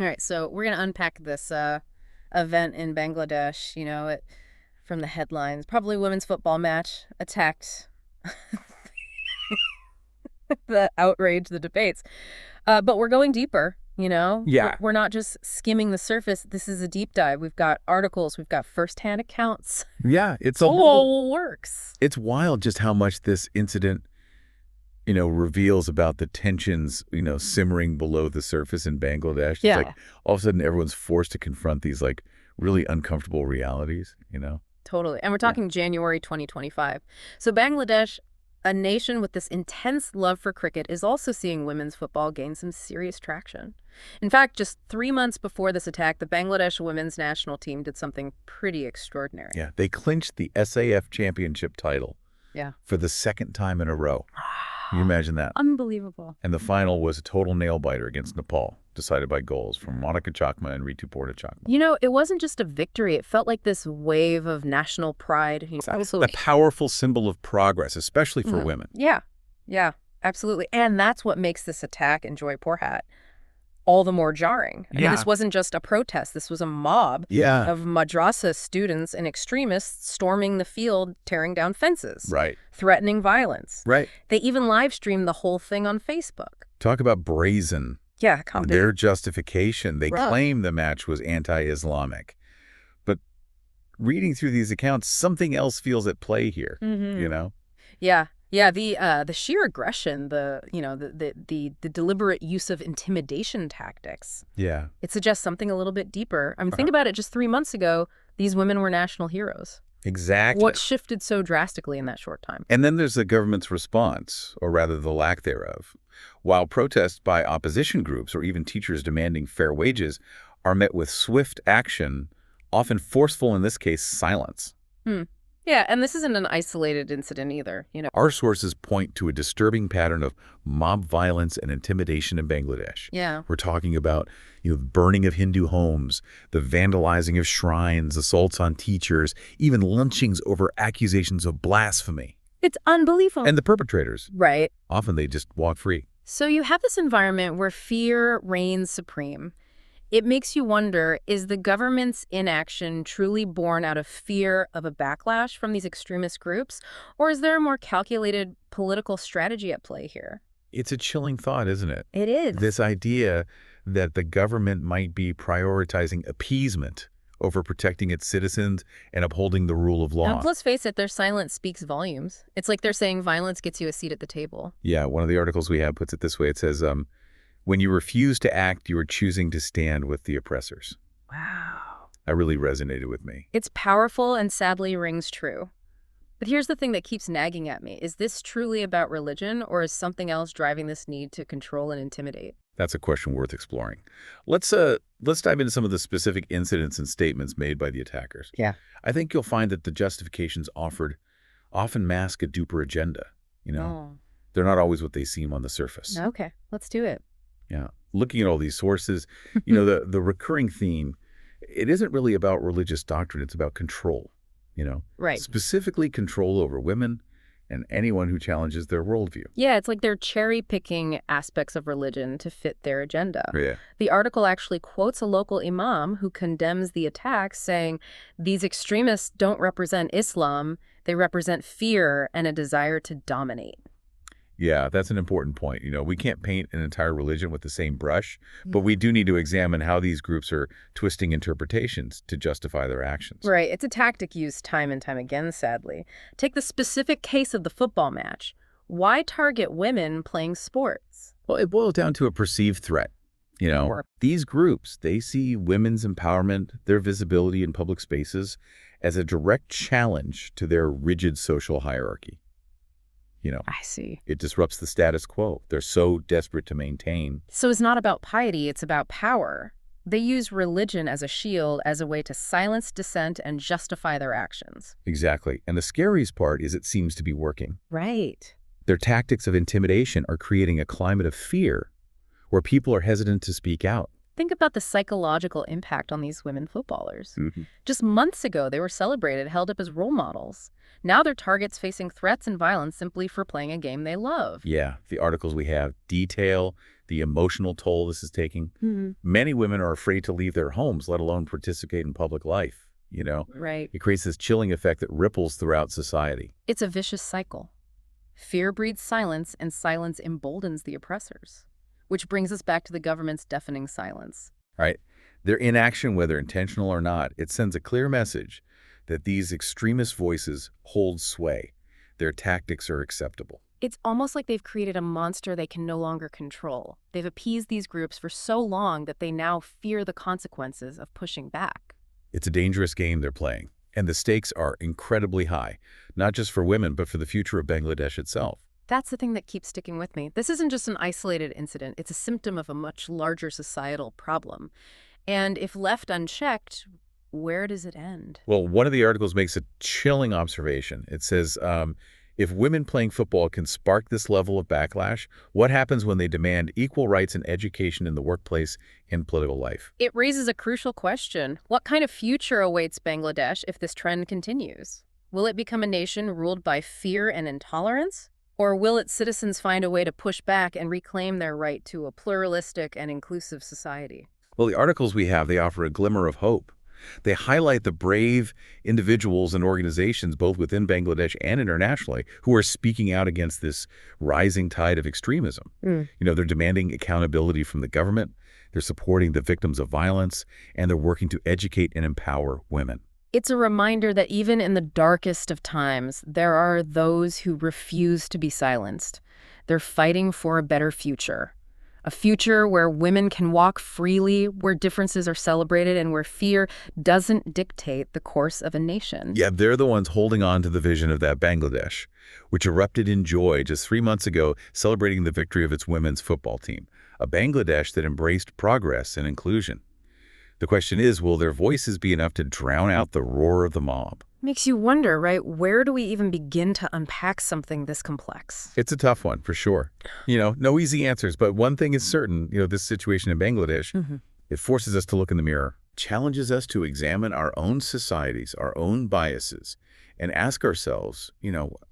All right, so we're going to unpack this event in Bangladesh, from the headlines. Probably women's football match attacked the outrage, the debates. But we're going deeper, Yeah. We're not just skimming the surface. This is a deep dive. We've got articles, we've got firsthand accounts. Yeah, it's a All works. It's wild just how much this incident, reveals about the tensions, simmering below the surface in Bangladesh. Yeah. It's like all of a sudden everyone's forced to confront these like really uncomfortable realities. Totally. And we're talking January 2025. So Bangladesh, a nation with this intense love for cricket, is also seeing women's football gain some serious traction. In fact, just 3 months before this attack, the Bangladesh women's national team did something pretty extraordinary. Yeah, they clinched the SAF championship title for the second time in a row. Can you imagine that? Unbelievable. And the final was a total nail-biter against Nepal, decided by goals from Monica Chakma and Ritu Chakma. It wasn't just a victory. It felt like this wave of national pride. It's a powerful symbol of progress, especially for women. Yeah, absolutely. And that's what makes this attack in Joypurhat all the more jarring. I mean, this wasn't just a protest. This was a mob of madrasa students and extremists storming the field, tearing down fences, threatening violence. They even live streamed the whole thing on Facebook. Talk about brazen. Yeah, their justification. They claim the match was anti-Islamic. But reading through these accounts, something else feels at play here, Yeah, the sheer aggression, the deliberate use of intimidation tactics. Yeah. It suggests something a little bit deeper. I mean, think about it. Just 3 months ago, these women were national heroes. Exactly. What shifted so drastically in that short time? And then there's the government's response, or rather the lack thereof. While protests by opposition groups or even teachers demanding fair wages are met with swift action, often forceful, in this case, silence. Yeah, and this isn't an isolated incident either. Our sources point to a disturbing pattern of mob violence and intimidation in Bangladesh. Yeah. We're talking about, the burning of Hindu homes, the vandalizing of shrines, assaults on teachers, even lynchings over accusations of blasphemy. It's unbelievable. And the perpetrators. Right. Often they just walk free. So you have this environment where fear reigns supreme. It makes you wonder, is the government's inaction truly born out of fear of a backlash from these extremist groups, or is there a more calculated political strategy at play here? It's a chilling thought, isn't it? It is. This idea that the government might be prioritizing appeasement over protecting its citizens and upholding the rule of law. And let's face it, their silence speaks volumes. It's like they're saying violence gets you a seat at the table. Yeah, one of the articles we have puts it this way. It says, when you refuse to act, you are choosing to stand with the oppressors. Wow. That really resonated with me. It's powerful and sadly rings true. But here's the thing that keeps nagging at me. Is this truly about religion, or is something else driving this need to control and intimidate? That's a question worth exploring. Let's dive into some of the specific incidents and statements made by the attackers. Yeah. I think you'll find that the justifications offered often mask a deeper agenda. They're not always what they seem on the surface. Okay, let's do it. Yeah. Looking at all these sources, the recurring theme, it isn't really about religious doctrine. It's about control, Right. Specifically control over women and anyone who challenges their worldview. Yeah, it's like they're cherry-picking aspects of religion to fit their agenda. Yeah. The article actually quotes a local imam who condemns the attacks, saying, these extremists don't represent Islam, they represent fear and a desire to dominate. Yeah, that's an important point. We can't paint an entire religion with the same brush, but we do need to examine how these groups are twisting interpretations to justify their actions. Right. It's a tactic used time and time again, sadly. Take the specific case of the football match. Why target women playing sports? Well, it boils down to a perceived threat. These groups, they see women's empowerment, their visibility in public spaces, as a direct challenge to their rigid social hierarchy. I see. It disrupts the status quo. They're so desperate to maintain. So it's not about piety, it's about power. They use religion as a shield, as a way to silence dissent and justify their actions. Exactly. And the scariest part is it seems to be working. Right. Their tactics of intimidation are creating a climate of fear where people are hesitant to speak out. Think about the psychological impact on these women footballers. Just months ago, they were celebrated, held up as role models. Now they're targets facing threats and violence simply for playing a game they love. Yeah, the articles we have detail the emotional toll this is taking. Many women are afraid to leave their homes, let alone participate in public life. Right. It creates this chilling effect that ripples throughout society. It's a vicious cycle. Fear breeds silence, and silence emboldens the oppressors. Which brings us back to the government's deafening silence. Right? Their inaction, whether intentional or not, it sends a clear message that these extremist voices hold sway. Their tactics are acceptable. It's almost like they've created a monster they can no longer control. They've appeased these groups for so long that they now fear the consequences of pushing back. It's a dangerous game they're playing, and the stakes are incredibly high, not just for women, but for the future of Bangladesh itself. That's the thing that keeps sticking with me. This isn't just an isolated incident. It's a symptom of a much larger societal problem. And if left unchecked, where does it end? Well, one of the articles makes a chilling observation. It says, if women playing football can spark this level of backlash, what happens when they demand equal rights and education in the workplace and political life? It raises a crucial question. What kind of future awaits Bangladesh if this trend continues? Will it become a nation ruled by fear and intolerance? Or will its citizens find a way to push back and reclaim their right to a pluralistic and inclusive society? Well, the articles we have, they offer a glimmer of hope. They highlight the brave individuals and organizations, both within Bangladesh and internationally, who are speaking out against this rising tide of extremism. They're demanding accountability from the government, they're supporting the victims of violence, and they're working to educate and empower women. It's a reminder that even in the darkest of times, there are those who refuse to be silenced. They're fighting for a better future. A future where women can walk freely, where differences are celebrated, and where fear doesn't dictate the course of a nation. Yeah, they're the ones holding on to the vision of that Bangladesh, which erupted in joy just 3 months ago, celebrating the victory of its women's football team. A Bangladesh that embraced progress and inclusion. The question is, will their voices be enough to drown out the roar of the mob? Makes you wonder, right? Where do we even begin to unpack something this complex? It's a tough one, for sure. No easy answers, but one thing is certain, this situation in Bangladesh, it forces us to look in the mirror, challenges us to examine our own societies, our own biases, and ask ourselves,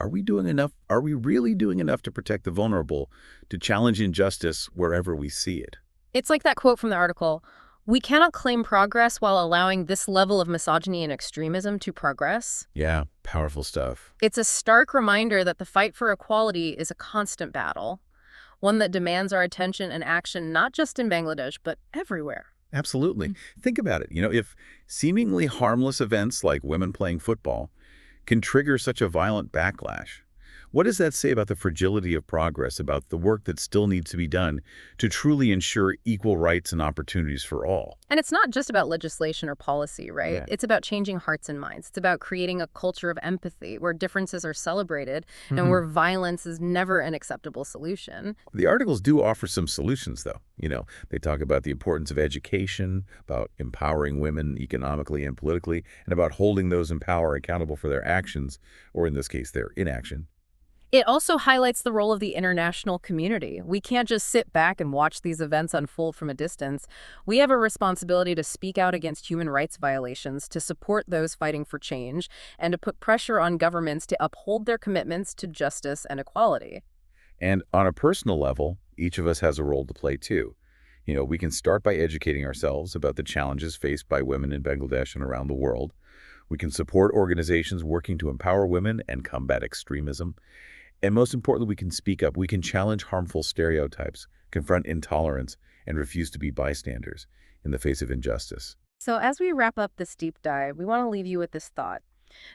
are we doing enough? Are we really doing enough to protect the vulnerable, to challenge injustice wherever we see it? It's like that quote from the article, "We cannot claim progress while allowing this level of misogyny and extremism to progress." Yeah, powerful stuff. It's a stark reminder that the fight for equality is a constant battle, one that demands our attention and action not just in Bangladesh, but everywhere. Absolutely. Think about it. If seemingly harmless events like women playing football can trigger such a violent backlash, what does that say about the fragility of progress, about the work that still needs to be done to truly ensure equal rights and opportunities for all? And it's not just about legislation or policy, right? Yeah. It's about changing hearts and minds. It's about creating a culture of empathy where differences are celebrated and where violence is never an acceptable solution. The articles do offer some solutions, though. They talk about the importance of education, about empowering women economically and politically, and about holding those in power accountable for their actions, or in this case, their inaction. It also highlights the role of the international community. We can't just sit back and watch these events unfold from a distance. We have a responsibility to speak out against human rights violations, to support those fighting for change, and to put pressure on governments to uphold their commitments to justice and equality. And on a personal level, each of us has a role to play, too. We can start by educating ourselves about the challenges faced by women in Bangladesh and around the world. We can support organizations working to empower women and combat extremism. And most importantly, we can speak up. We can challenge harmful stereotypes, confront intolerance, and refuse to be bystanders in the face of injustice. So as we wrap up this deep dive, we want to leave you with this thought.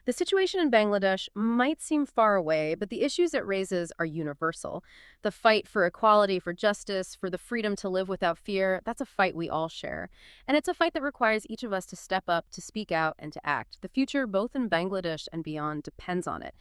The situation in Bangladesh might seem far away, but the issues it raises are universal. The fight for equality, for justice, for the freedom to live without fear, that's a fight we all share. And it's a fight that requires each of us to step up, to speak out, and to act. The future, both in Bangladesh and beyond, depends on it.